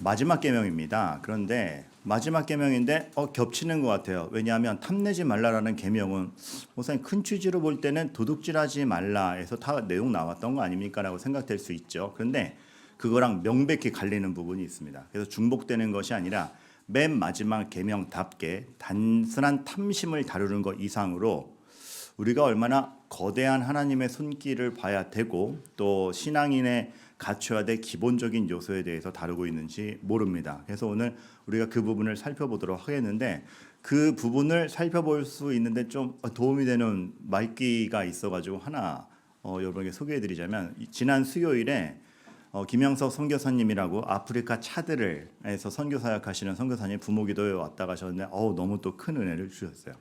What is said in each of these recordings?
마지막 계명입니다. 그런데 마지막 계명인데 겹치는 것 같아요. 왜냐하면 탐내지 말라라는 계명은 우선 큰 취지로 볼 때는 도둑질하지 말라에서 다 내용 나왔던 거 아닙니까라고 생각될 수 있죠. 그런데 그거랑 명백히 갈리는 부분이 있습니다. 그래서 중복되는 것이 아니라 맨 마지막 계명답게 단순한 탐심을 다루는 것 이상으로 우리가 얼마나 거대한 하나님의 손길을 봐야 되고 또 신앙인의 갖춰야 될 기본적인 요소에 대해서 다루고 있는지 모릅니다. 그래서 오늘 우리가 그 부분을 살펴보도록 하겠는데 그 부분을 살펴볼 수 있는데 좀 도움이 되는 말귀가 있어가지고 하나 여러분에게 소개해드리자면 지난 수요일에 김영석 선교사님이라고 아프리카 차드를에서 선교 사역하시는 선교사님 부모기도에 왔다 가셨는데 너무 또 큰 은혜를 주셨어요.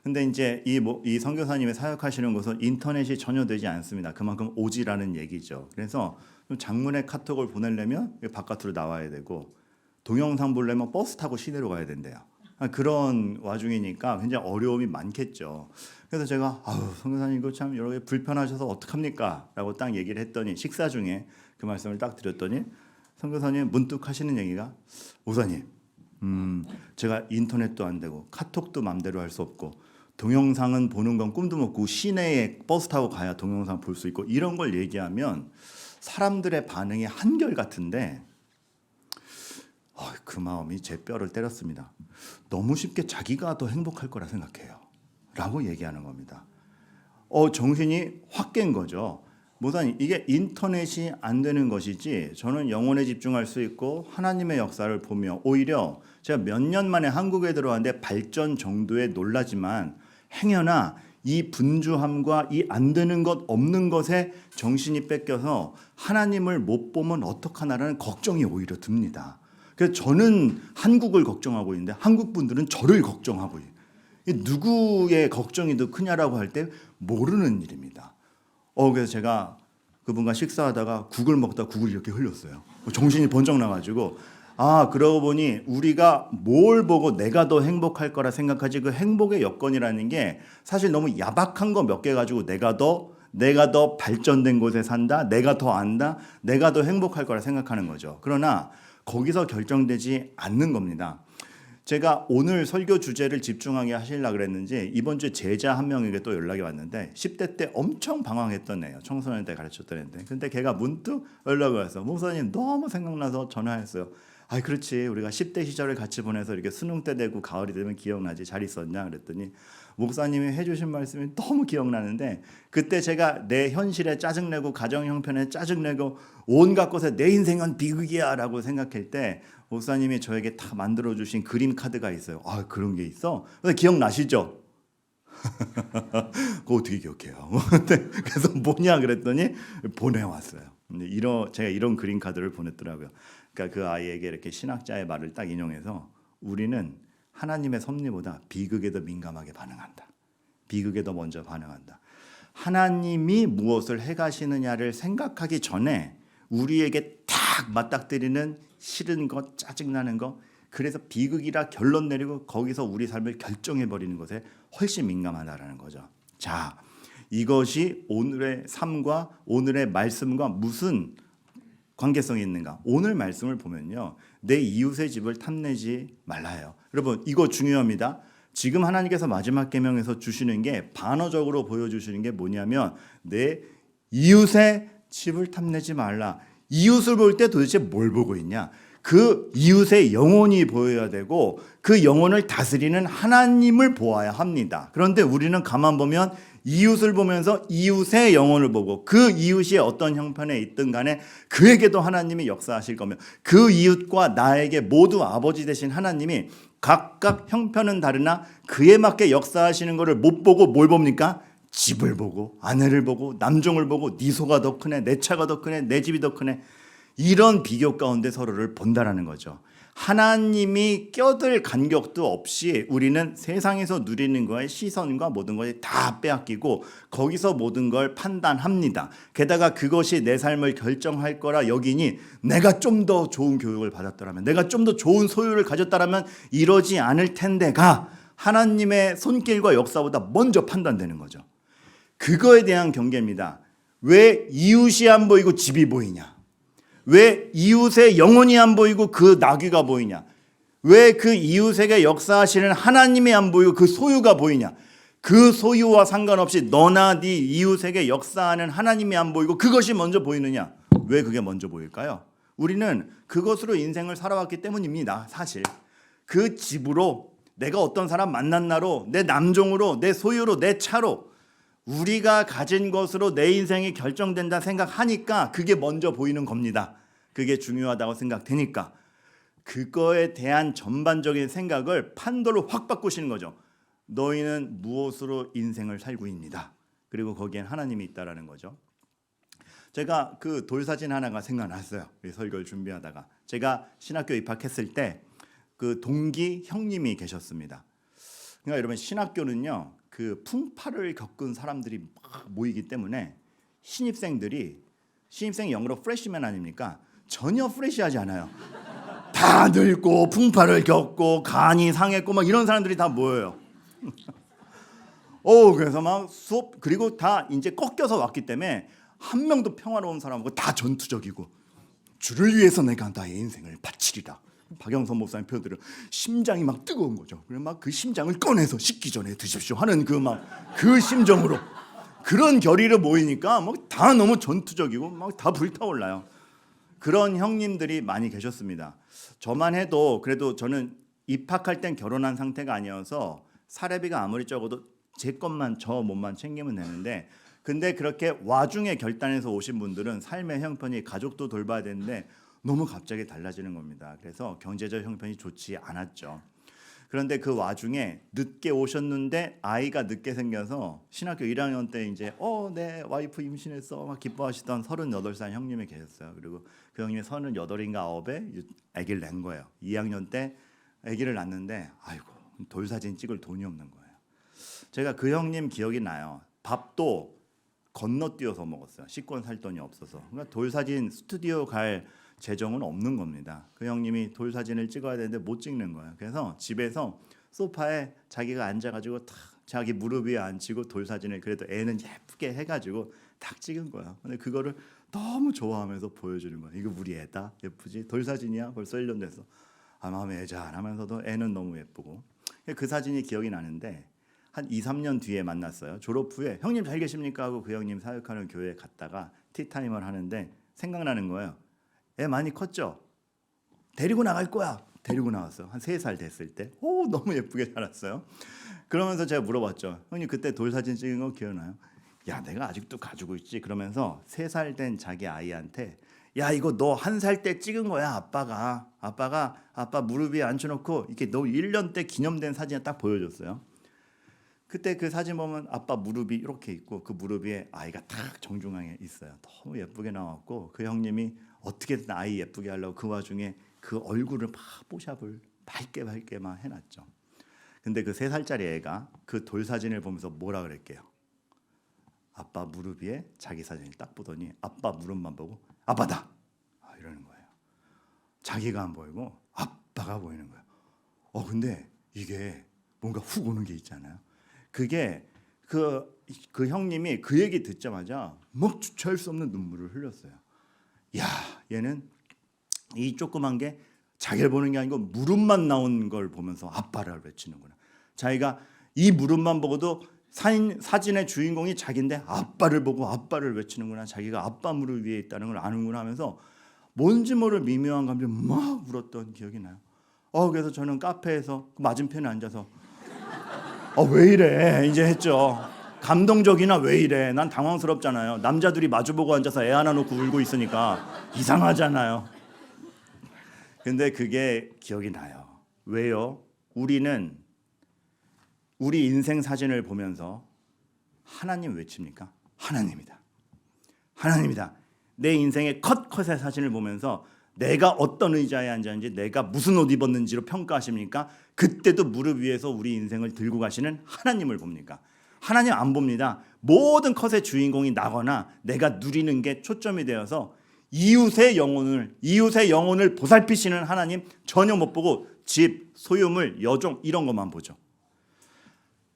근데 이제 이 선교사님이 사역하시는 곳은 인터넷이 전혀 되지 않습니다. 그만큼 오지라는 얘기죠. 그래서 장문의 카톡을 보내려면 바깥으로 나와야 되고 동영상 보려면 버스 타고 시내로 가야 된대요. 그런 와중이니까 굉장히 어려움이 많겠죠. 그래서 제가 선교사님 이거 참 여러 개 불편하셔서 어떡합니까? 라고 딱 얘기를 했더니 식사 중에 그 말씀을 딱 드렸더니 선교사님 문득 하시는 얘기가 목사님 제가 인터넷도 안 되고 카톡도 맘대로 할 수 없고 동영상은 보는 건 꿈도 못 꾸고 시내에 버스 타고 가야 동영상 볼 수 있고 이런 걸 얘기하면 사람들의 반응이 한결같은데 그 마음이 제 뼈를 때렸습니다. 너무 쉽게 자기가 더 행복할 거라 생각해요 라고 얘기하는 겁니다. 정신이 확 깬 거죠. 목사님 이게 인터넷이 안 되는 것이지 저는 영혼에 집중할 수 있고 하나님의 역사를 보며 오히려 제가 몇 년 만에 한국에 들어왔는데 발전 정도에 놀라지만 행여나 이 분주함과 이 안 되는 것 없는 것에 정신이 뺏겨서 하나님을 못 보면 어떡하나라는 걱정이 오히려 듭니다. 그래서 저는 한국을 걱정하고 있는데 한국 분들은 저를 걱정하고 있어요. 누구의 걱정이 더 크냐라고 할 때 모르는 일입니다. 그래서 제가 그분과 식사하다가 국을 먹다 국을 이렇게 흘렸어요. 정신이 번쩍 나가지고 그러고 보니 우리가 뭘 보고 내가 더 행복할 거라 생각하지 그 행복의 여건이라는 게 사실 너무 야박한 거 몇 개 가지고 내가 더 발전된 곳에 산다, 내가 더 안다, 내가 더 행복할 거라 생각하는 거죠. 그러나 거기서 결정되지 않는 겁니다. 제가 오늘 설교 주제를 집중하게 하시려고 그랬는지 이번 주에 제자 한 명에게 또 연락이 왔는데 10대 때 엄청 방황했던 애예요. 청소년 때 가르쳤던 애인데 근데 걔가 문득 연락이 와서 목사님 너무 생각나서 전화했어요. 그렇지 우리가 10대 시절을 같이 보내서 이렇게 수능 때 되고 가을이 되면 기억나지 잘 있었냐 그랬더니 목사님이 해주신 말씀이 너무 기억나는데 그때 제가 내 현실에 짜증내고 가정 형편에 짜증내고 온갖 것에 내 인생은 비극이야 라고 생각할 때 목사님이 저에게 다 만들어주신 그림 카드가 있어요. 그런 게 있어? 기억나시죠? 그거 어떻게 기억해요? 그래서 뭐냐 그랬더니 보내왔어요. 제가 이런 그림 카드를 보냈더라고요. 그러니까 그 아이에게 이렇게 신학자의 말을 딱 인용해서 우리는 하나님의 섭리보다 비극에 더 민감하게 반응한다. 비극에 더 먼저 반응한다. 하나님이 무엇을 해가시느냐를 생각하기 전에 우리에게 딱 맞닥뜨리는 싫은 것, 짜증나는 것 그래서 비극이라 결론 내리고 거기서 우리 삶을 결정해버리는 것에 훨씬 민감하다라는 거죠. 자, 이것이 오늘의 삶과 오늘의 말씀과 무슨 관계성이 있는가? 오늘 말씀을 보면요. 내 이웃의 집을 탐내지 말라요. 여러분 이거 중요합니다. 지금 하나님께서 마지막 계명에서 주시는 게 반어적으로 보여주시는 게 뭐냐면 내 이웃의 집을 탐내지 말라. 이웃을 볼 때 도대체 뭘 보고 있냐? 그 이웃의 영혼이 보여야 되고 그 영혼을 다스리는 하나님을 보아야 합니다. 그런데 우리는 가만 보면 이웃을 보면서 이웃의 영혼을 보고 그 이웃이 어떤 형편에 있든 간에 그에게도 하나님이 역사하실 거며 그 이웃과 나에게 모두 아버지 되신 하나님이 각각 형편은 다르나 그에 맞게 역사하시는 것을 못 보고 뭘 봅니까? 집을 보고 아내를 보고 남종을 보고 네 소가 더 크네 내 차가 더 크네 내 집이 더 크네 이런 비교 가운데 서로를 본다라는 거죠. 하나님이 껴들 간격도 없이 우리는 세상에서 누리는 거에 시선과 모든 것이 다 빼앗기고 거기서 모든 걸 판단합니다. 게다가 그것이 내 삶을 결정할 거라 여기니 내가 좀 더 좋은 교육을 받았더라면 내가 좀 더 좋은 소유를 가졌더라면 이러지 않을 텐데가 하나님의 손길과 역사보다 먼저 판단되는 거죠. 그거에 대한 경계입니다. 왜 이웃이 안 보이고 집이 보이냐? 왜 이웃의 영혼이 안 보이고 그 나귀가 보이냐? 왜 그 이웃에게 역사하시는 하나님이 안 보이고 그 소유가 보이냐? 그 소유와 상관없이 너나 네 이웃에게 역사하는 하나님이 안 보이고 그것이 먼저 보이느냐? 왜 그게 먼저 보일까요? 우리는 그것으로 인생을 살아왔기 때문입니다. 사실 그 집으로, 내가 어떤 사람 만난 나로, 내 남종으로, 내 소유로, 내 차로, 우리가 가진 것으로 내 인생이 결정된다 생각하니까 그게 먼저 보이는 겁니다. 그게 중요하다고 생각되니까 그거에 대한 전반적인 생각을 판도를 확 바꾸시는 거죠. 너희는 무엇으로 인생을 살고 있니다. 그리고 거기엔 하나님이 있다라는 거죠. 제가 그 돌사진 하나가 생각났어요. 설교를 준비하다가 제가 신학교 입학했을 때 그 동기 형님이 계셨습니다. 그러니까 여러분, 신학교는요 그 풍파를 겪은 사람들이 막 모이기 때문에 신입생이 영어로 프레시맨 아닙니까? 전혀 프레시하지 않아요. 다 늙고 풍파를 겪고 간이 상했고 막 이런 사람들이 다 모여요. 그래서 막 수업, 그리고 다 이제 꺾여서 왔기 때문에 한 명도 평화로운 사람하고 다 전투적이고, 주를 위해서 내가 나의 인생을 바치리라. 박영선 목사님 표현대로 심장이 막 뜨거운 거죠. 그래서 막 그 심장을 꺼내서 식기 전에 드십시오 하는 그 심정으로, 그런 결의로 모이니까 막 다 너무 전투적이고 막 다 불타올라요. 그런 형님들이 많이 계셨습니다. 저만 해도 그래도 저는 입학할 땐 결혼한 상태가 아니어서 사례비가 아무리 적어도 제 것만, 저 몸만 챙기면 되는데, 근데 그렇게 와중에 결단해서 오신 분들은 삶의 형편이, 가족도 돌봐야 되는데 너무 갑자기 달라지는 겁니다. 그래서 경제적 형편이 좋지 않았죠. 그런데 그 와중에 늦게 오셨는데 아이가 늦게 생겨서 신학교 1학년 때 이제 내 와이프 임신했어 막 기뻐하시던 38살 형님이 계셨어요. 그리고 그 형님이 38인가 9에 아기를 낳은 거예요. 2학년 때 아기를 낳는데 아이고 돌사진 찍을 돈이 없는 거예요. 제가 그 형님 기억이 나요. 밥도 건너뛰어서 먹었어요. 식권 살 돈이 없어서. 그러니까 돌사진 스튜디오 갈 재정은 없는 겁니다. 그 형님이 돌사진을 찍어야 되는데 못 찍는 거예요. 그래서 집에서 소파에 자기가 앉아가지고 탁 자기 무릎 위에 앉히고 돌사진을, 그래도 애는 예쁘게 해가지고 탁 찍은 거야. 근데 그거를 너무 좋아하면서 보여주는 거야. 이거 우리 애다, 예쁘지? 돌사진이야, 벌써 1년 됐어. 마음에 애잔하면서도 애는 너무 예쁘고. 그 사진이 기억이 나는데 한 2, 3년 뒤에 만났어요. 졸업 후에 형님 잘 계십니까 하고 그 형님 사역하는 교회에 갔다가 티타임을 하는데 생각나는 거예요. 애 많이 컸죠? 데리고 나갈 거야. 데리고 나왔어요. 한 3살 됐을 때. 너무 예쁘게 자랐어요. 그러면서 제가 물어봤죠. 형님 그때 돌사진 찍은 거 기억나요? 야, 내가 아직도 가지고 있지. 그러면서 3살 된 자기 아이한테, 야, 이거 너 1살 때 찍은 거야. 아빠가 아빠 무릎 위에 앉혀놓고 이렇게 너 1년 때 기념된 사진을 딱 보여줬어요. 그때 그 사진 보면 아빠 무릎이 이렇게 있고 그 무릎 위에 아이가 딱 정중하게 있어요. 너무 예쁘게 나왔고, 그 형님이 어떻게든 아이 예쁘게 하려고 그 와중에 그 얼굴을 막 뽀샵을 밝게 막 해놨죠. 근데 그 3살짜리 애가 그 돌사진을 보면서 뭐라 그랬게요? 아빠 무릎 위에 자기 사진을 딱 보더니 아빠 무릎만 보고 아빠다 이러는 거예요. 자기가 안 보이고 아빠가 보이는 거예요. 근데 이게 뭔가 훅 오는 게 있잖아요. 그게 그 형님이 그 얘기 듣자마자 막 주체할 수 없는 눈물을 흘렸어요. 야, 얘는 이 조그만 게 자기를 보는 게 아니고 무릎만 나온 걸 보면서 아빠를 외치는구나. 자기가 이 무릎만 보고도 사진의 주인공이 자기인데 아빠를 보고 아빠를 외치는구나. 자기가 아빠 무릎 위에 있다는 걸 아는구나 하면서 뭔지 모를 미묘한 감정 막 울었던 기억이 나요. 그래서 저는 카페에서 맞은편에 앉아서 왜 이래 이제 했죠. 감동적이나 왜 이래. 난 당황스럽잖아요. 남자들이 마주보고 앉아서 애 하나 놓고 울고 있으니까 이상하잖아요. 근데 그게 기억이 나요. 왜요? 우리는 우리 인생 사진을 보면서 하나님 외칩니까? 하나님이다. 하나님이다. 내 인생의 컷의 사진을 보면서 내가 어떤 의자에 앉았는지, 내가 무슨 옷 입었는지로 평가하십니까? 그때도 무릎 위에서 우리 인생을 들고 가시는 하나님을 봅니까? 하나님 안 봅니다. 모든 컷의 주인공이 나거나 내가 누리는 게 초점이 되어서 이웃의 영혼을 보살피시는 하나님 전혀 못 보고 집, 소유물, 여종 이런 것만 보죠.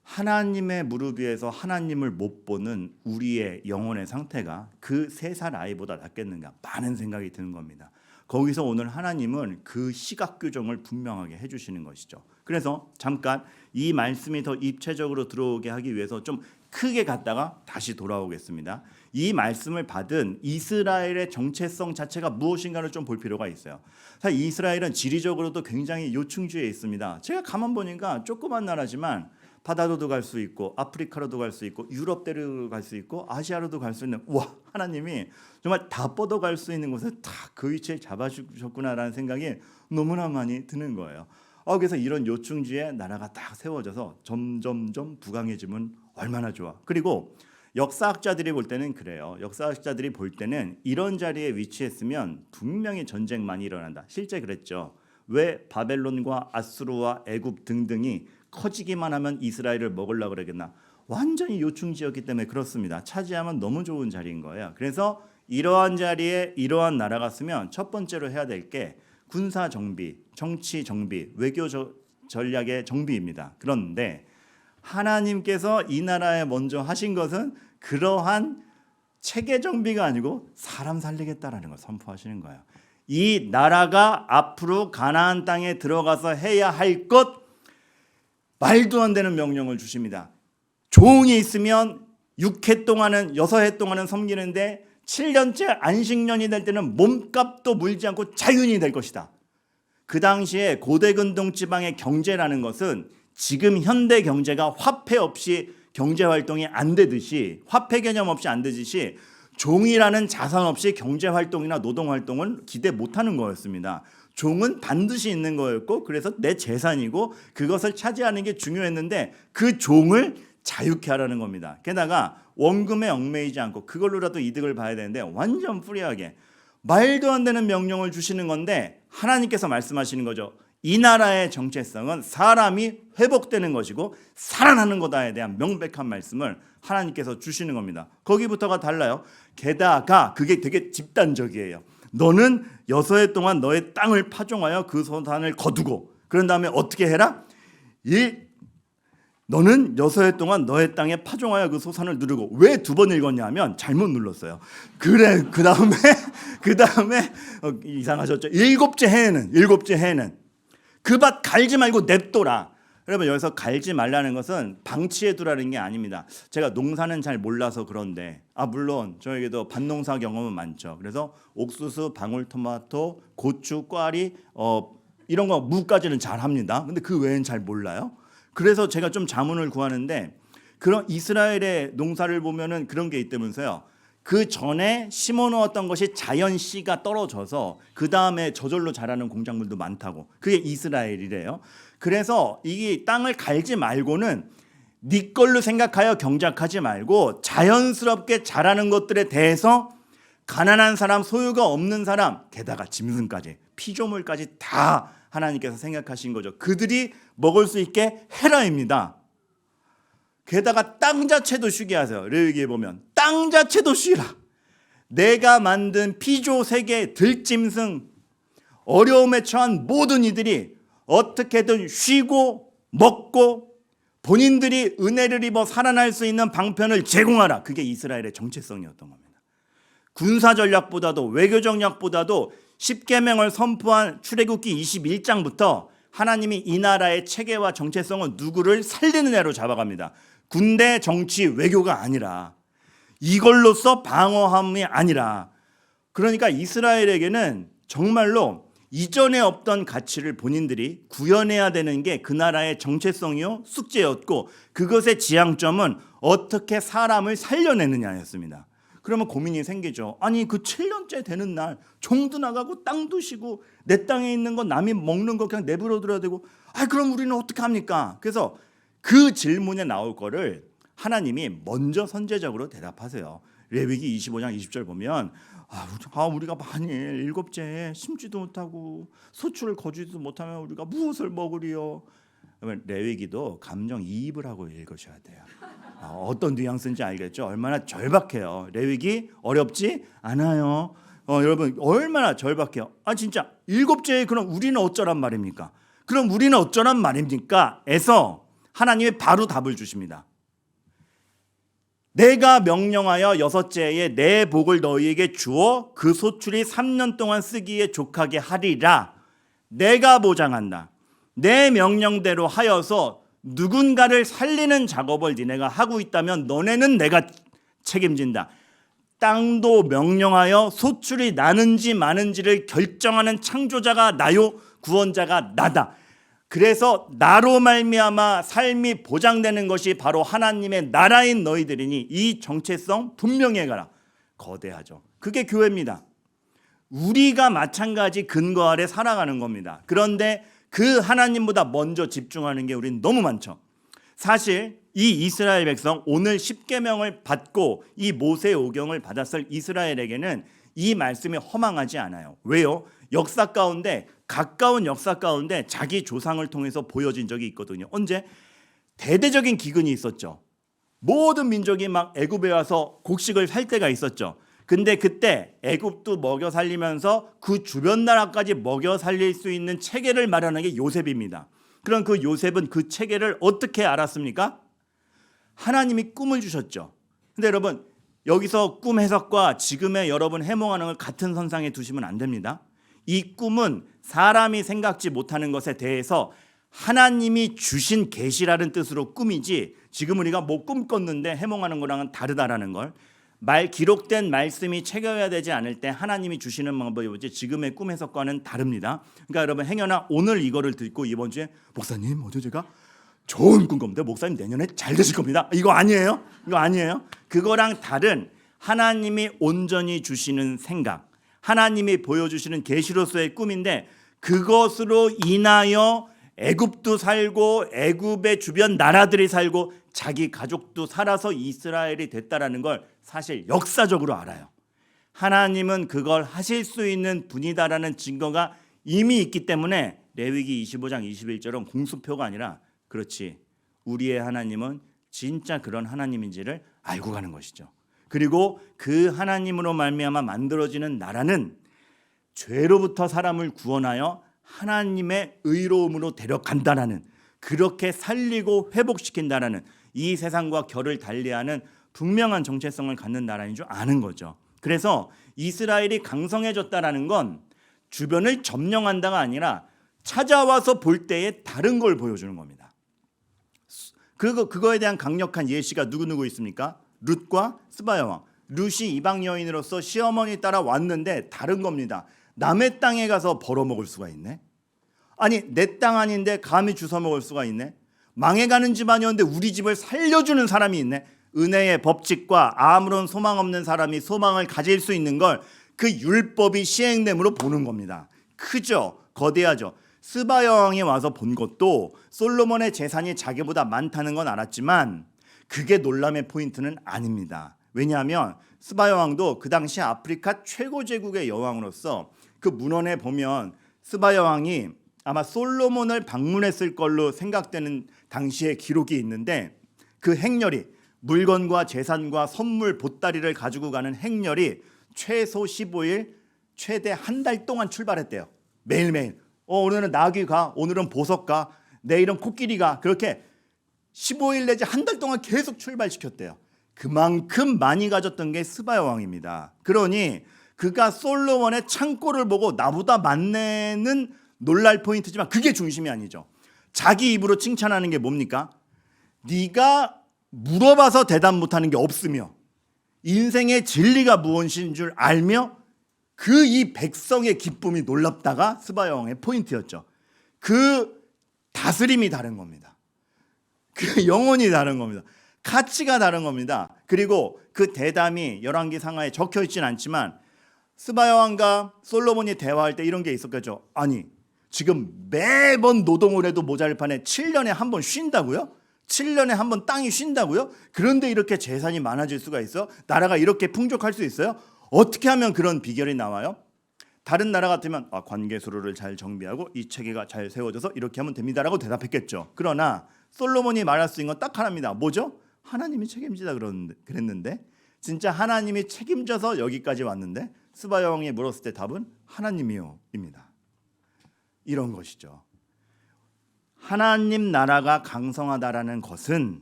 하나님의 무릎 위에서 하나님을 못 보는 우리의 영혼의 상태가 그 3살 아이보다 낫겠는가 많은 생각이 드는 겁니다. 거기서 오늘 하나님은 그 시각 규정을 분명하게 해주시는 것이죠. 그래서 잠깐 이 말씀이 더 입체적으로 들어오게 하기 위해서 좀 크게 갔다가 다시 돌아오겠습니다. 이 말씀을 받은 이스라엘의 정체성 자체가 무엇인가를 좀 볼 필요가 있어요. 사실 이스라엘은 지리적으로도 굉장히 요충지에 있습니다. 제가 가만 보니까 조그만 나라지만 바다로도 갈 수 있고 아프리카로도 갈 수 있고 유럽대로 갈 수 있고 아시아로도 갈 수 있는, 와, 하나님이 정말 다 뻗어갈 수 있는 곳에 다 그 위치에 잡아주셨구나라는 생각이 너무나 많이 드는 거예요. 그래서 이런 요충지에 나라가 딱 세워져서 점점점 부강해지면 얼마나 좋아. 그리고 역사학자들이 볼 때는 그래요. 역사학자들이 볼 때는 이런 자리에 위치했으면 분명히 전쟁 많이 일어난다. 실제 그랬죠. 왜 바벨론과 아수르와 애굽 등등이 커지기만 하면 이스라엘을 먹으려고 그러겠나. 완전히 요충지였기 때문에 그렇습니다. 차지하면 너무 좋은 자리인 거예요. 그래서 이러한 자리에 이러한 나라가 쓰면 첫 번째로 해야 될 게 군사 정비, 정치 정비, 외교 전략의 정비입니다. 그런데 하나님께서 이 나라에 먼저 하신 것은 그러한 체계 정비가 아니고 사람 살리겠다라는 걸 선포하시는 거예요. 이 나라가 앞으로 가나안 땅에 들어가서 해야 할 것, 말도 안 되는 명령을 주십니다. 종이 있으면 6해 동안은 6해 동안은 섬기는데 7년째 안식년이 될 때는 몸값도 물지 않고 자윤이 될 것이다. 그 당시에 고대 근동 지방의 경제라는 것은 지금 현대 경제가 화폐 없이 경제 활동이 안 되듯이, 화폐 개념 없이 안 되듯이 종이라는 자산 없이 경제 활동이나 노동 활동을 기대 못하는 거였습니다. 종은 반드시 있는 거였고, 그래서 내 재산이고 그것을 차지하는 게 중요했는데 그 종을 자유케 하라는 겁니다. 게다가 원금에 얽매이지 않고 그걸로라도 이득을 봐야 되는데 완전 프리하게 말도 안 되는 명령을 주시는 건데, 하나님께서 말씀하시는 거죠. 이 나라의 정체성은 사람이 회복되는 것이고 살아나는 거다에 대한 명백한 말씀을 하나님께서 주시는 겁니다. 거기부터가 달라요. 게다가 그게 되게 집단적이에요. 너는 6해 동안 너의 땅을 파종하여 그 소산을 거두고, 그런 다음에 어떻게 해라? 너는 6해 동안 너의 땅에 파종하여 그 소산을 누르고. 왜 2번 읽었냐면 잘못 눌렀어요. 그래, 그 다음에 이상하셨죠. 일곱째 해에는 그 밭 갈지 말고 냅둬라. 여러분, 여기서 갈지 말라는 것은 방치해 두라는 게 아닙니다. 제가 농사는 잘 몰라서 그런데, 물론 저에게도 밭농사 경험은 많죠. 그래서 옥수수, 방울토마토, 고추, 꽈리, 이런 거 무까지는 잘 합니다. 근데 그 외엔 잘 몰라요. 그래서 제가 좀 자문을 구하는데, 그런 이스라엘의 농사를 보면은 그런 게 있다면서요. 그 전에 심어 놓았던 것이 자연 씨가 떨어져서 그 다음에 저절로 자라는 공작물도 많다고. 그게 이스라엘이래요. 그래서 이 땅을 갈지 말고는 네 걸로 생각하여 경작하지 말고 자연스럽게 자라는 것들에 대해서 가난한 사람, 소유가 없는 사람, 게다가 짐승까지, 피조물까지 다 하나님께서 생각하신 거죠. 그들이 먹을 수 있게 해라입니다. 게다가 땅 자체도 쉬게 하세요. 레위기에 보면 땅 자체도 쉬라. 내가 만든 피조 세계, 들짐승, 어려움에 처한 모든 이들이 어떻게든 쉬고 먹고 본인들이 은혜를 입어 살아날 수 있는 방편을 제공하라. 그게 이스라엘의 정체성이었던 겁니다. 군사 전략보다도 외교 전략보다도 십계명을 선포한 출애굽기 21장부터 하나님이 이 나라의 체계와 정체성은 누구를 살리는 애로 잡아갑니다. 군대, 정치, 외교가 아니라, 이걸로써 방어함이 아니라. 그러니까 이스라엘에게는 정말로 이전에 없던 가치를 본인들이 구현해야 되는 게 그 나라의 정체성이요 숙제였고, 그것의 지향점은 어떻게 사람을 살려내느냐였습니다. 그러면 고민이 생기죠. 아니, 그 7년째 되는 날 종도 나가고 땅도 쉬고 내 땅에 있는 거 남이 먹는 거 그냥 내버려둬야 되고, 그럼 우리는 어떻게 합니까? 그래서 그 질문에 나올 거를 하나님이 먼저 선제적으로 대답하세요. 레위기 25장 20절 보면 우리가 만일 7째에 심지도 못하고 소출을 거두지도 못하면 우리가 무엇을 먹으리요? 레위기도 감정이입을 하고 읽으셔야 돼요. 어떤 뉘앙스인지 알겠죠? 얼마나 절박해요. 레위기 어렵지 않아요. 여러분, 얼마나 절박해요. 진짜 7째에 그럼 우리는 어쩌란 말입니까? 그럼 우리는 어쩌란 말입니까? 에서 하나님이 바로 답을 주십니다. 내가 명령하여 여섯째에 내 복을 너희에게 주어 그 소출이 3년 동안 쓰기에 족하게 하리라. 내가 보장한다. 내 명령대로 하여서 누군가를 살리는 작업을 니네가 하고 있다면 너네는 내가 책임진다. 땅도 명령하여 소출이 나는지 마는지를 결정하는 창조자가 나요, 구원자가 나다. 그래서 나로 말미암아 삶이 보장되는 것이 바로 하나님의 나라인 너희들이니 이 정체성 분명히 해가라. 거대하죠. 그게 교회입니다. 우리가 마찬가지 근거 아래 살아가는 겁니다. 그런데 그 하나님보다 먼저 집중하는 게 우리는 너무 많죠. 사실 이 이스라엘 백성, 오늘 십계명을 받고 이 모세 오경을 받았을 이스라엘에게는 이 말씀이 허망하지 않아요. 왜요? 역사 가운데, 가까운 역사 가운데 자기 조상을 통해서 보여진 적이 있거든요. 언제? 대대적인 기근이 있었죠. 모든 민족이 막 애굽에 와서 곡식을 살 때가 있었죠. 근데 그때 애굽도 먹여 살리면서 그 주변 나라까지 먹여 살릴 수 있는 체계를 마련한 게 요셉입니다. 그럼 그 요셉은 그 체계를 어떻게 알았습니까? 하나님이 꿈을 주셨죠. 근데 여러분, 여기서 꿈 해석과 지금의 여러분 해몽하는 걸 같은 선상에 두시면 안 됩니다. 이 꿈은 사람이 생각지 못하는 것에 대해서 하나님이 주신 계시라는 뜻으로 꿈이지, 지금 우리가 뭐 꿈꿨는데 해몽하는 거랑은 다르다라는 걸, 기록된 말씀이 체결해야 되지 않을 때 하나님이 주시는 방법이 뭐지? 지금의 꿈 해석과는 다릅니다. 그러니까 여러분, 행여나 오늘 이거를 듣고 이번 주에 목사님 어제 제가 좋은 꿈 꿨는데 목사님 내년에 잘 되실 겁니다. 이거 아니에요? 이거 아니에요? 그거랑 다른 하나님이 온전히 주시는 생각, 하나님이 보여주시는 계시로서의 꿈인데, 그것으로 인하여 애굽도 살고 애굽의 주변 나라들이 살고 자기 가족도 살아서 이스라엘이 됐다라는 걸 사실 역사적으로 알아요. 하나님은 그걸 하실 수 있는 분이다라는 증거가 이미 있기 때문에 레위기 25장 21절은 공수표가 아니라, 그렇지, 우리의 하나님은 진짜 그런 하나님인지를 알고 가는 것이죠. 그리고 그 하나님으로 말미암아 만들어지는 나라는 죄로부터 사람을 구원하여 하나님의 의로움으로 데려간다라는, 그렇게 살리고 회복시킨다라는, 이 세상과 결을 달리하는 분명한 정체성을 갖는 나라인 줄 아는 거죠. 그래서 이스라엘이 강성해졌다라는 건 주변을 점령한다가 아니라 찾아와서 볼 때에 다른 걸 보여주는 겁니다. 그거에 대한 강력한 예시가 누구 있습니까? 룻과 스바 여왕. 룻이 이방 여인으로서 시어머니 따라 왔는데 다른 겁니다. 남의 땅에 가서 벌어먹을 수가 있네. 아니, 내 땅 아닌데 감히 주워 먹을 수가 있네. 망해가는 집안이었는데 우리 집을 살려주는 사람이 있네. 은혜의 법칙과 아무런 소망 없는 사람이 소망을 가질 수 있는 걸 그 율법이 시행됨으로 보는 겁니다. 크죠? 거대하죠? 스바 여왕이 와서 본 것도 솔로몬의 재산이 자기보다 많다는 건 알았지만 그게 놀람의 포인트는 아닙니다. 왜냐하면 스바 여왕도 그 당시 아프리카 최고 제국의 여왕으로서 그 문헌에 보면 스바 여왕이 아마 솔로몬을 방문했을 걸로 생각되는 당시의 기록이 있는데, 그 행렬이, 물건과 재산과 선물 보따리를 가지고 가는 행렬이 최소 15일, 최대 한 달 동안 출발했대요. 매일매일. 오늘은 나귀 가, 오늘은 보석 가, 내일은 코끼리 가. 그렇게 15일 내지 한 달 동안 계속 출발시켰대요. 그만큼 많이 가졌던 게 스바 여왕입니다. 그러니 그가 솔로몬의 창고를 보고 나보다 많네는 놀랄 포인트지만 그게 중심이 아니죠. 자기 입으로 칭찬하는 게 뭡니까? 네가 물어봐서 대답 못하는 게 없으며 인생의 진리가 무엇인 줄 알며 그 이 백성의 기쁨이 놀랍다가 스바 여왕의 포인트였죠. 그 다스림이 다른 겁니다. 그 영혼이 다른 겁니다. 가치가 다른 겁니다. 그리고 그 대담이 열왕기 상하에 적혀 있진 않지만 스바 여왕과 솔로몬이 대화할 때 이런 게 있었겠죠. 아니, 지금 매번 노동을 해도 모자랄 판에 7년에 한 번 쉰다고요? 7년에 한 번 땅이 쉰다고요? 그런데 이렇게 재산이 많아질 수가 있어? 나라가 이렇게 풍족할 수 있어요? 어떻게 하면 그런 비결이 나와요? 다른 나라 같으면 관계수로를 잘 정비하고 이 체계가 잘 세워져서 이렇게 하면 됩니다라고 대답했겠죠. 그러나 솔로몬이 말할 수 있는 건 딱 하나입니다. 뭐죠? 하나님이 책임지다 그랬는데, 진짜 하나님이 책임져서 여기까지 왔는데 스바 여왕이 물었을 때 답은 하나님이요 입니다. 이런 것이죠. 하나님 나라가 강성하다라는 것은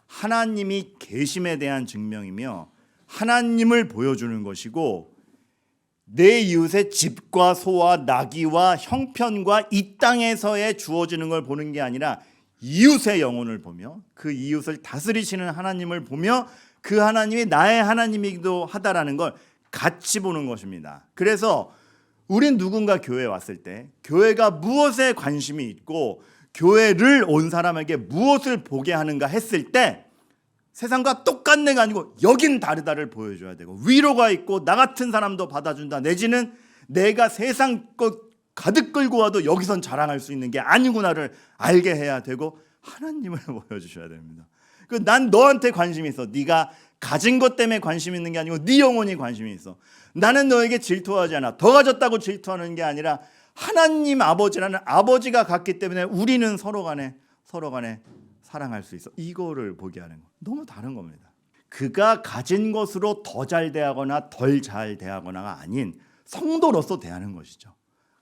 하나님이 계심에 대한 증명이며 하나님을 보여주는 것이고, 내 이웃의 집과 소와 나귀와 형편과 이 땅에서의 주어지는 걸 보는 게 아니라 이웃의 영혼을 보며 그 이웃을 다스리시는 하나님을 보며 그 하나님이 나의 하나님이기도 하다라는 걸 같이 보는 것입니다. 그래서 우린 누군가 교회에 왔을 때 교회가 무엇에 관심이 있고 교회를 온 사람에게 무엇을 보게 하는가 했을 때 세상과 똑같은 애가 아니고 여긴 다르다를 보여줘야 되고, 위로가 있고 나 같은 사람도 받아준다, 내지는 내가 세상 것 가득 끌고 와도 여기선 자랑할 수 있는 게 아니구나를 알게 해야 되고, 하나님을 보여주셔야 됩니다. 난 너한테 관심이 있어. 네가 가진 것 때문에 관심 있는 게 아니고 네 영혼이 관심이 있어. 나는 너에게 질투하지 않아. 더 가졌다고 질투하는 게 아니라 하나님 아버지라는 아버지가 같기 때문에 우리는 서로 간에 사랑할 수 있어. 이거를 보게 하는 거 너무 다른 겁니다. 그가 가진 것으로 더 잘 대하거나 덜 잘 대하거나가 아닌 성도로서 대하는 것이죠.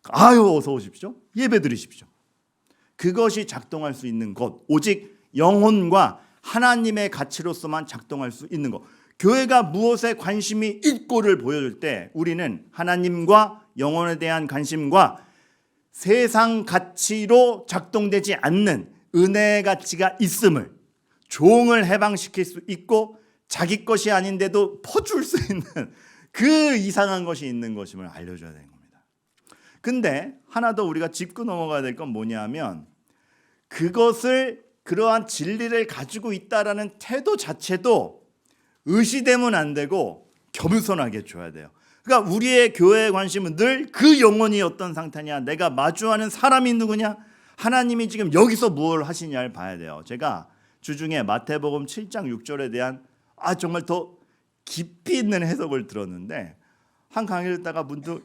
아유 어서 오십시오. 예배 드리십시오. 그것이 작동할 수 있는 것, 오직 영혼과 하나님의 가치로서만 작동할 수 있는 것. 교회가 무엇에 관심이 있고를 보여줄 때 우리는 하나님과 영혼에 대한 관심과 세상 가치로 작동되지 않는 은혜의 가치가 있음을, 종을 해방시킬 수 있고 자기 것이 아닌데도 퍼줄 수 있는 그 이상한 것이 있는 것임을 알려줘야 되는 겁니다. 근데 하나 더 우리가 짚고 넘어가야 될 건 뭐냐면, 그러한 진리를 가지고 있다라는 태도 자체도 의시되면 안 되고 겸손하게 줘야 돼요. 그러니까 우리의 교회의 관심은 늘 그 영혼이 어떤 상태냐, 내가 마주하는 사람이 누구냐, 하나님이 지금 여기서 무엇을 하시냐를 봐야 돼요. 제가 주중에 마태복음 7장 6절에 대한 정말 더 깊이 있는 해석을 들었는데, 한 강의를 듣다가 문득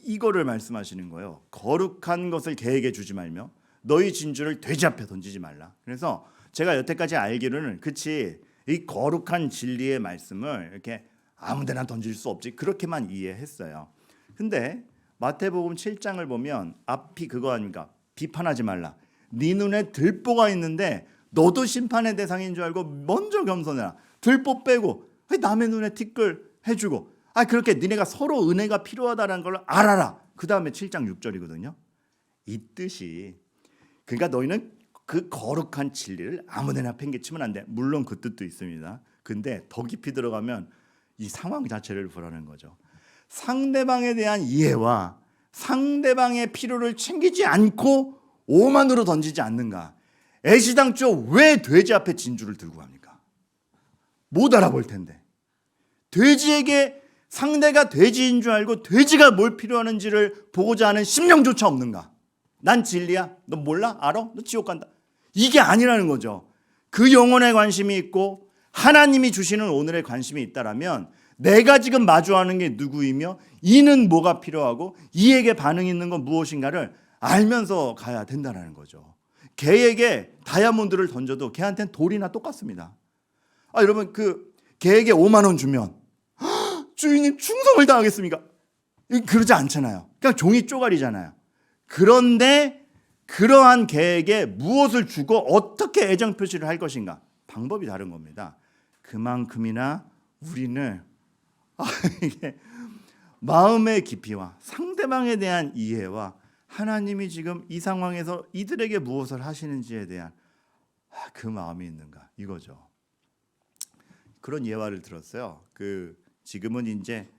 이거를 말씀하시는 거예요. 거룩한 것을 개에게 주지 말며 너희 진주를 돼지 앞에 던지지 말라. 그래서 제가 여태까지 알기로는 그치, 이 거룩한 진리의 말씀을 이렇게 아무데나 던질 수 없지, 그렇게만 이해했어요. 근데 마태복음 7장을 보면 앞이 그거 아닙니까? 비판하지 말라. 네 눈에 들보가 있는데 너도 심판의 대상인 줄 알고 먼저 겸손해라. 들보 빼고 남의 눈에 티끌 해주고, 그렇게 니네가 서로 은혜가 필요하다는 걸 알아라. 그 다음에 7장 6절이거든요. 이 뜻이, 그러니까 너희는 그 거룩한 진리를 아무데나 팽개치면 안 돼. 물론 그 뜻도 있습니다. 근데 더 깊이 들어가면 이 상황 자체를 보라는 거죠. 상대방에 대한 이해와 상대방의 필요를 챙기지 않고 오만으로 던지지 않는가. 애시당초 왜 돼지 앞에 진주를 들고 갑니까? 못 알아볼 텐데. 돼지에게 상대가 돼지인 줄 알고 돼지가 뭘 필요하는지를 보고자 하는 심령조차 없는가? 난 진리야. 너 몰라? 알아? 너 지옥 간다. 이게 아니라는 거죠. 그 영혼에 관심이 있고 하나님이 주시는 오늘에 관심이 있다라면 내가 지금 마주하는 게 누구이며 이는 뭐가 필요하고 이에게 반응이 있는 건 무엇인가를 알면서 가야 된다는 거죠. 개에게 다이아몬드를 던져도 개한테는 돌이나 똑같습니다. 여러분, 그 개에게 5만 원 주면 주인님 충성을 다하겠습니까? 그러지 않잖아요. 그냥 종이 쪼가리잖아요. 그런데 그러한 개에게 무엇을 주고 어떻게 애정 표시를 할 것인가, 방법이 다른 겁니다. 그만큼이나 우리는 이게 마음의 깊이와 상대방에 대한 이해와 하나님이 지금 이 상황에서 이들에게 무엇을 하시는지에 대한 그 마음이 있는가, 이거죠. 그런 예화를 들었어요. 지금은 이제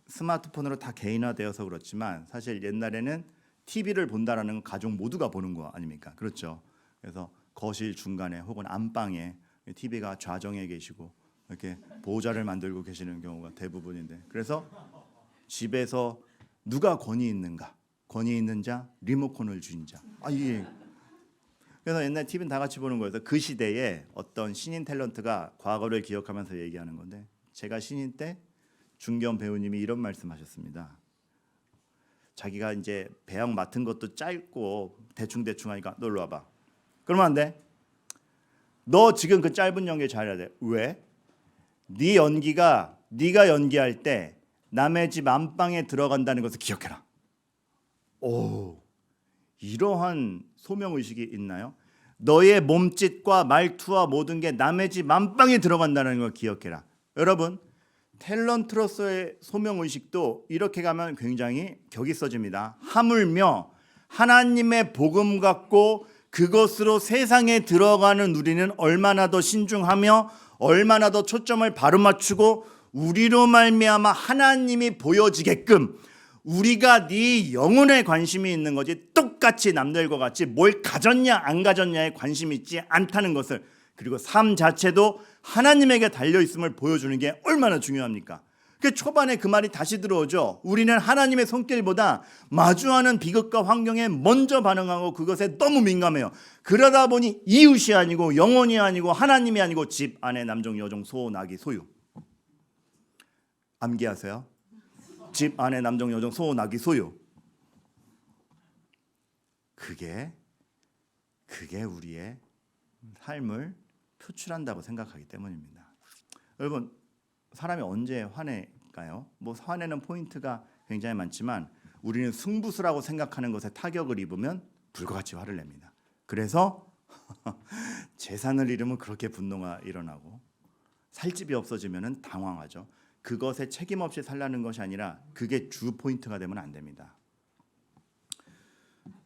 스마트폰으로 다 개인화되어서 그렇지만 사실 옛날에는 TV를 본다라는 건 가족 모두가 보는 거 아닙니까? 그렇죠. 그래서 거실 중간에 혹은 안방에 TV가 좌정에 계시고 이렇게 보호자를 만들고 계시는 경우가 대부분인데, 그래서 집에서 누가 권위 있는가? 권위 있는 자, 리모컨을 쥔 자. 이게 그래서 옛날 TV는 다 같이 보는 거여서 그 시대에 어떤 신인 탤런트가 과거를 기억하면서 얘기하는 건데, 제가 신인 때 중견 배우님이 이런 말씀하셨습니다. 자기가 이제 배역 맡은 것도 짧고 대충 하니까 너 일로 와봐. 그러면 안 돼. 너 지금 그 짧은 연기 잘해야 돼. 왜? 네 연기가 네가 연기할 때 남의 집 안방에 들어간다는 것을 기억해라. 오, 이러한 소명의식이 있나요? 너의 몸짓과 말투와 모든 게 남의 집 안방에 들어간다는 걸 기억해라. 여러분, 탤런트로서의 소명의식도 이렇게 가면 굉장히 격이 써집니다. 하물며 하나님의 복음 갖고 그것으로 세상에 들어가는 우리는 얼마나 더 신중하며 얼마나 더 초점을 바로 맞추고 우리로 말미암아 하나님이 보여지게끔 우리가 네 영혼에 관심이 있는 거지 똑같이 남들과 같이 뭘 가졌냐 안 가졌냐에 관심이 있지 않다는 것을, 그리고 삶 자체도 하나님에게 달려있음을 보여주는 게 얼마나 중요합니까? 그 초반에 그 말이 다시 들어오죠. 우리는 하나님의 손길보다 마주하는 비극과 환경에 먼저 반응하고 그것에 너무 민감해요. 그러다 보니 이웃이 아니고 영혼이 아니고 하나님이 아니고 집 안에 남종 여종 소 나귀 소유. 암기하세요. 집 안에 남종 여종 소 나귀 소유. 그게 우리의 삶을 표출한다고 생각하기 때문입니다. 여러분, 사람이 언제 화낼까요? 뭐 화내는 포인트가 굉장히 많지만 우리는 승부수라고 생각하는 것에 타격을 입으면 불과 같이 화를 냅니다. 그래서 재산을 잃으면 그렇게 분노가 일어나고 살집이 없어지면 당황하죠. 그것에 책임 없이 살라는 것이 아니라 그게 주 포인트가 되면 안 됩니다.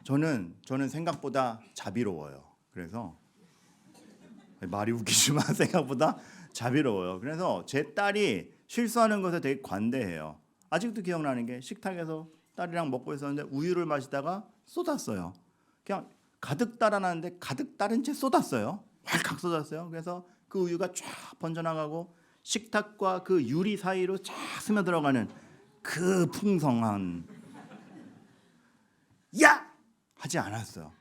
저는 생각보다 자비로워요. 그래서 말이 웃기지만 생각보다 자비로워요. 그래서 제 딸이 실수하는 것에 되게 관대해요. 아직도 기억나는 게 식탁에서 딸이랑 먹고 있었는데 우유를 마시다가 쏟았어요. 그냥 가득 따라놨는데 가득 따른 채 쏟았어요. 활칵 쏟았어요. 그래서 그 우유가 쫙 번져나가고 식탁과 그 유리 사이로 쫙 스며들어가는 그 풍성한 야! 하지 않았어요.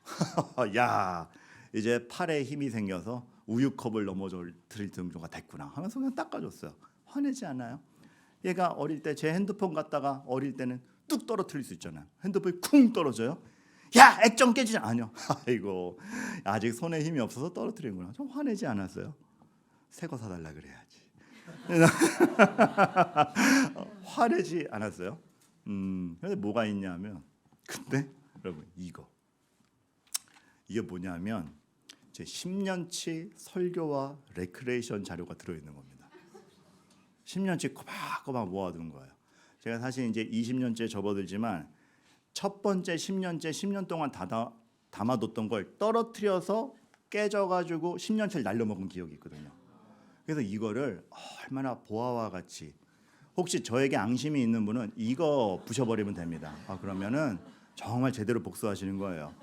야! 이제 팔에 힘이 생겨서 우유컵을 넘어뜨릴 정도가 됐구나 하면서 그냥 닦아줬어요. 화내지 않아요? 얘가 어릴 때 제 핸드폰 갖다가 어릴 때는 뚝 떨어뜨릴 수 있잖아요. 핸드폰이 쿵 떨어져요. 야! 액정 깨지지 않아요. 아이고, 아직 손에 힘이 없어서 떨어뜨리는구나. 좀 화내지 않았어요. 새 거 사달라 그래야지. 화내지 않았어요. 근데 뭐가 있냐면, 근데 여러분 이게 뭐냐면 제 10년치 설교와 레크레이션 자료가 들어있는 겁니다. 10년치 꼬박꼬박 모아둔 거예요. 제가 사실 이제 20년째 접어들지만 첫 번째 10년 동안 담아뒀던 걸 떨어뜨려서 깨져가지고 10년치를 날려먹은 기억이 있거든요. 그래서 이거를 얼마나 보아와 같이, 혹시 저에게 앙심이 있는 분은 이거 부셔버리면 됩니다. 그러면은 정말 제대로 복수하시는 거예요.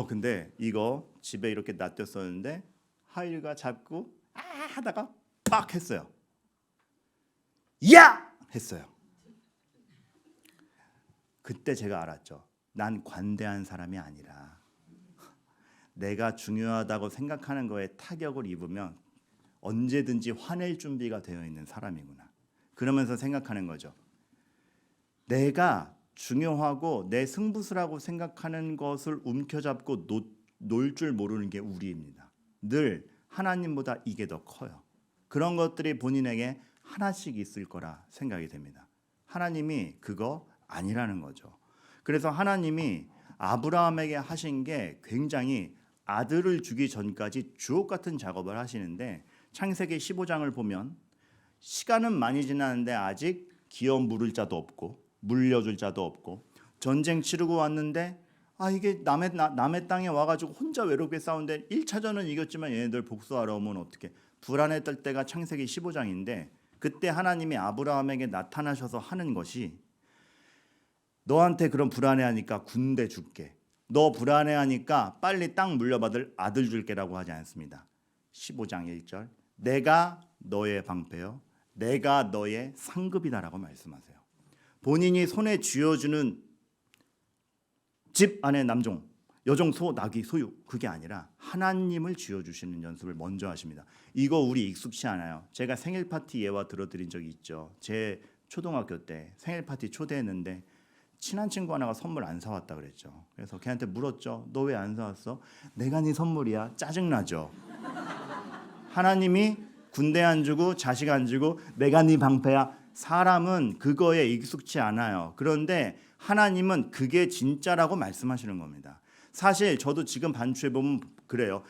근데 이거 집에 이렇게 놔뒀었는데 하일가 잡고 하다가 빡 했어요. 야! 했어요. 그때 제가 알았죠. 난 관대한 사람이 아니라 내가 중요하다고 생각하는 거에 타격을 입으면 언제든지 화낼 준비가 되어 있는 사람이구나. 그러면서 생각하는 거죠. 내가 중요하고 내 승부수라고 생각하는 것을 움켜잡고 놀 줄 모르는 게 우리입니다. 늘 하나님보다 이게 더 커요. 그런 것들이 본인에게 하나씩 있을 거라 생각이 됩니다. 하나님이 그거 아니라는 거죠. 그래서 하나님이 아브라함에게 하신 게 굉장히 아들을 주기 전까지 주옥 같은 작업을 하시는데, 창세기 15장을 보면 시간은 많이 지났는데 아직 기어 물을 자도 없고 물려줄 자도 없고, 전쟁 치르고 왔는데 이게 남의 땅에 와가지고 혼자 외롭게 싸우는데 1차전은 이겼지만 얘네들 복수하러 오면 어떻게, 불안했을 때가 창세기 15장인데 그때 하나님이 아브라함에게 나타나셔서 하는 것이, 너한테 그런 불안해하니까 군대 줄게, 너 불안해하니까 빨리 땅 물려받을 아들 줄게라고 하지 않습니다. 15장 1절, 내가 너의 방패요 내가 너의 상급이다라고 말씀하세요. 본인이 손에 쥐어주는 집 안에 남종 여종 소 나귀 소유, 그게 아니라 하나님을 쥐어주시는 연습을 먼저 하십니다. 이거 우리 익숙치 않아요. 제가 생일 파티 예화 들어드린 적이 있죠. 제 초등학교 때 생일 파티 초대했는데 친한 친구 하나가 선물 안 사왔다 그랬죠. 그래서 걔한테 물었죠. 너 왜 안 사왔어? 내가 네 선물이야. 짜증나죠. 하나님이 군대 안 주고 자식 안 주고 내가 네 방패야. 사람은 그거에 익숙치 않아요. 그런데 하나님은 그게 진짜라고 말씀하시는 겁니다. 사실 저도 지금 반추해 보면 그래요.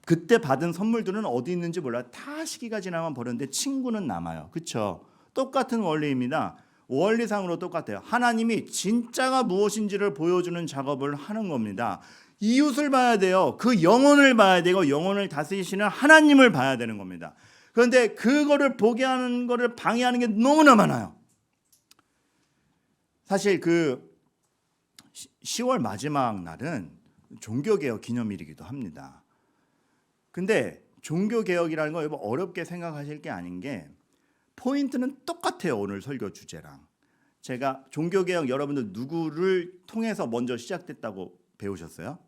그때 받은 선물들은 어디 있는지 몰라요. 다 시기가 지나면 버렸는데 친구는 남아요. 그렇죠? 똑같은 원리입니다. 원리상으로 똑같아요. 하나님이 진짜가 무엇인지를 보여주는 작업을 하는 겁니다. 이웃을 봐야 돼요. 그 영혼을 봐야 되고 영혼을 다스리시는 하나님을 봐야 되는 겁니다. 그런데 그거를 보게 하는 거를 방해하는 게 너무나 많아요. 사실 그 10월 마지막 날은 종교개혁 기념일이기도 합니다. 근데 종교개혁이라는 거 어렵게 생각하실 게 아닌 게 포인트는 똑같아요. 오늘 설교 주제랑. 제가 종교개혁 여러분들 누구를 통해서 먼저 시작됐다고 배우셨어요?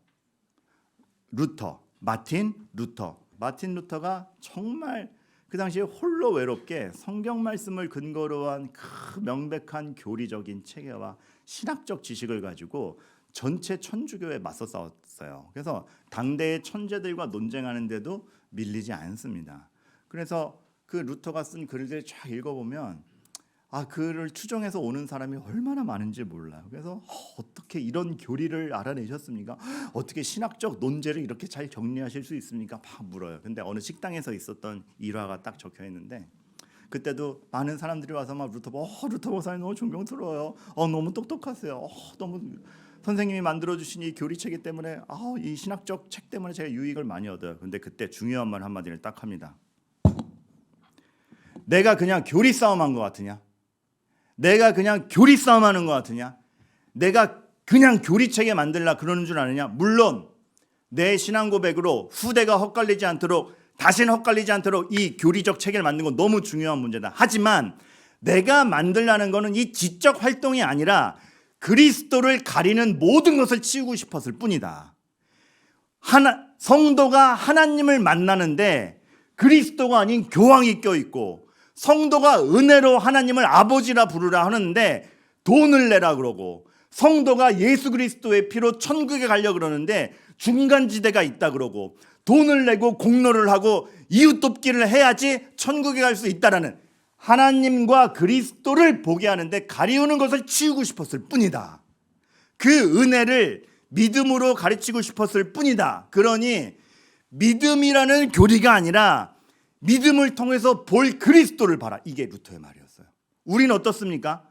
루터, 마틴 루터. 마틴 루터가 정말 그 당시에 홀로 외롭게 성경 말씀을 근거로 한 그 명백한 교리적인 체계와 신학적 지식을 가지고 전체 천주교에 맞서 싸웠어요. 그래서 당대의 천재들과 논쟁하는데도 밀리지 않습니다. 그래서 그 루터가 쓴 글들을 쫙 읽어보면 그를 추종해서 오는 사람이 얼마나 많은지 몰라요. 그래서 어떻게 이런 교리를 알아내셨습니까? 어떻게 신학적 논제를 이렇게 잘 정리하실 수 있습니까? 막 물어요. 근데 어느 식당에서 있었던 일화가 딱 적혀 있는데 그때도 많은 사람들이 와서 막 루터 목사님 너무 존경스러워요. 너무 똑똑하세요. 너무 선생님이 만들어주신 이 교리체계 때문에 이 신학적 책 때문에 제가 유익을 많이 얻어요. 근데 그때 중요한 말 한마디를 딱 합니다. 내가 그냥 교리 싸움한 것 같으냐? 내가 그냥 교리 싸움하는 것 같으냐? 내가 그냥 교리체계 만들라 그러는 줄 아느냐? 물론 내 신앙 고백으로 후대가 헛갈리지 않도록 다시는 헛갈리지 않도록 이 교리적 체계를 만드는 건 너무 중요한 문제다. 하지만 내가 만들라는 것은 이 지적 활동이 아니라 그리스도를 가리는 모든 것을 치우고 싶었을 뿐이다. 성도가 하나님을 만나는데 그리스도가 아닌 교황이 껴있고 성도가 은혜로 하나님을 아버지라 부르라 하는데 돈을 내라 그러고 성도가 예수 그리스도의 피로 천국에 가려고 그러는데 중간지대가 있다 그러고 돈을 내고 공로를 하고 이웃 돕기를 해야지 천국에 갈 수 있다라는 하나님과 그리스도를 보게 하는데 가리우는 것을 치우고 싶었을 뿐이다. 그 은혜를 믿음으로 가르치고 싶었을 뿐이다. 그러니 믿음이라는 교리가 아니라 믿음을 통해서 볼 그리스도를 봐라. 이게 루터의 말이었어요. 우리는 어떻습니까?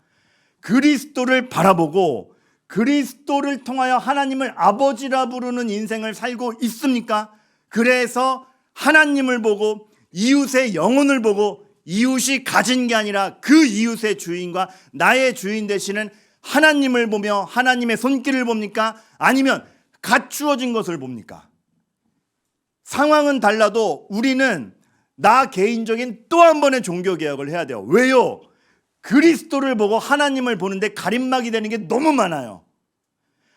그리스도를 바라보고 그리스도를 통하여 하나님을 아버지라 부르는 인생을 살고 있습니까? 그래서 하나님을 보고 이웃의 영혼을 보고 이웃이 가진 게 아니라 그 이웃의 주인과 나의 주인 되시는 하나님을 보며 하나님의 손길을 봅니까? 아니면 갖추어진 것을 봅니까? 상황은 달라도 우리는 나 개인적인 또 한 번의 종교개혁을 해야 돼요. 왜요? 그리스도를 보고 하나님을 보는데 가림막이 되는 게 너무 많아요.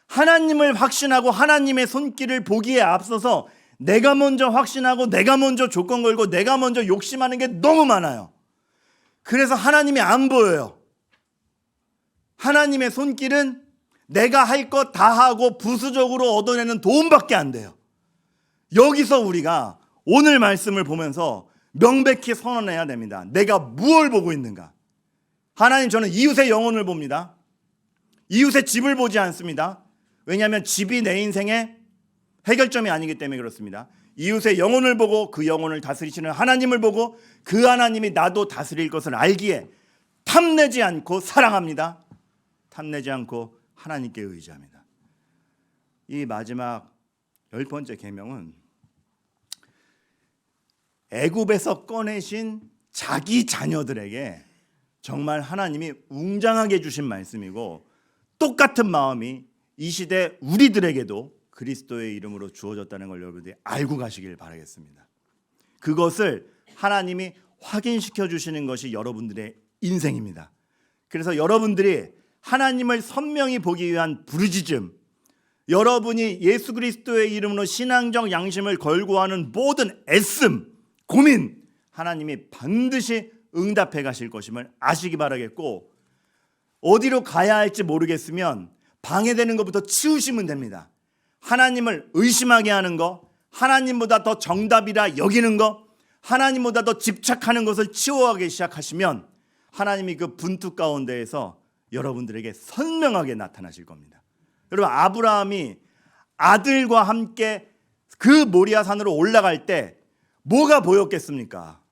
하나님을 확신하고 하나님의 손길을 보기에 앞서서 내가 먼저 확신하고 내가 먼저 조건 걸고 내가 먼저 욕심하는 게 너무 많아요. 그래서 하나님이 안 보여요. 하나님의 손길은 내가 할 것 다 하고 부수적으로 얻어내는 도움밖에 안 돼요. 여기서 우리가 오늘 말씀을 보면서 명백히 선언해야 됩니다. 내가 무엇을 보고 있는가? 하나님, 저는 이웃의 영혼을 봅니다. 이웃의 집을 보지 않습니다. 왜냐하면 집이 내 인생의 해결점이 아니기 때문에 그렇습니다. 이웃의 영혼을 보고 그 영혼을 다스리시는 하나님을 보고 그 하나님이 나도 다스릴 것을 알기에 탐내지 않고 사랑합니다. 탐내지 않고 하나님께 의지합니다. 이 마지막 10번째 계명은 애굽에서 꺼내신 자기 자녀들에게 정말 하나님이 웅장하게 주신 말씀이고 똑같은 마음이 이 시대 우리들에게도 그리스도의 이름으로 주어졌다는 걸 여러분들이 알고 가시길 바라겠습니다. 그것을 하나님이 확인시켜 주시는 것이 여러분들의 인생입니다. 그래서 여러분들이 하나님을 선명히 보기 위한 부르짖음, 여러분이 예수 그리스도의 이름으로 신앙적 양심을 걸고 하는 모든 애씀, 고민, 하나님이 반드시 응답해 가실 것임을 아시기 바라겠고, 어디로 가야 할지 모르겠으면 방해되는 것부터 치우시면 됩니다. 하나님을 의심하게 하는 거, 하나님보다 더 정답이라 여기는 거, 하나님보다 더 집착하는 것을 치워가기 시작하시면 하나님이 그 분투 가운데에서 여러분들에게 선명하게 나타나실 겁니다. 여러분, 아브라함이 아들과 함께 그 모리아 산으로 올라갈 때 뭐가 보였겠습니까?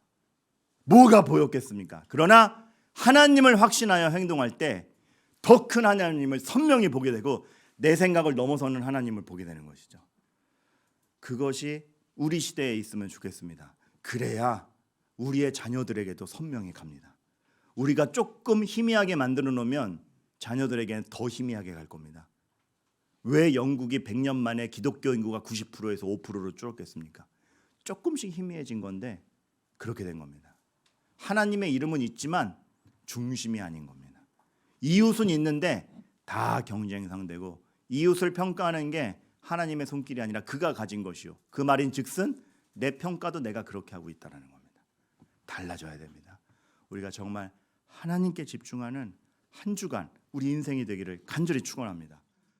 뭐가 보였겠습니까? 그러나 하나님을 확신하여 행동할 때 더 큰 하나님을 선명히 보게 되고 내 생각을 넘어서는 하나님을 보게 되는 것이죠. 그것이 우리 시대에 있으면 좋겠습니다. 그래야 우리의 자녀들에게도 선명히 갑니다. 우리가 조금 희미하게 만들어 놓으면 자녀들에게는 더 희미하게 갈 겁니다. 왜 영국이 100년 만에 기독교 인구가 90%에서 5%로 줄었겠습니까? 조금씩 희미해진 건데 그렇게 된 겁니다. 하나님의 이름은 있지만 중심이 아닌 겁니다. 이웃은 있는데 다 경쟁 상대고 이웃을 평가하는 게 하나님의 손길이 아니라 그가 가진 것이요. 그 말인즉슨 내 평가도 내가 그렇게 하고 있다는 겁니다. 달라져야 됩니다. 우리가 정말 하나님께 집중하는 한 주간 우리 인생이 되기를 간절히 축원합니다.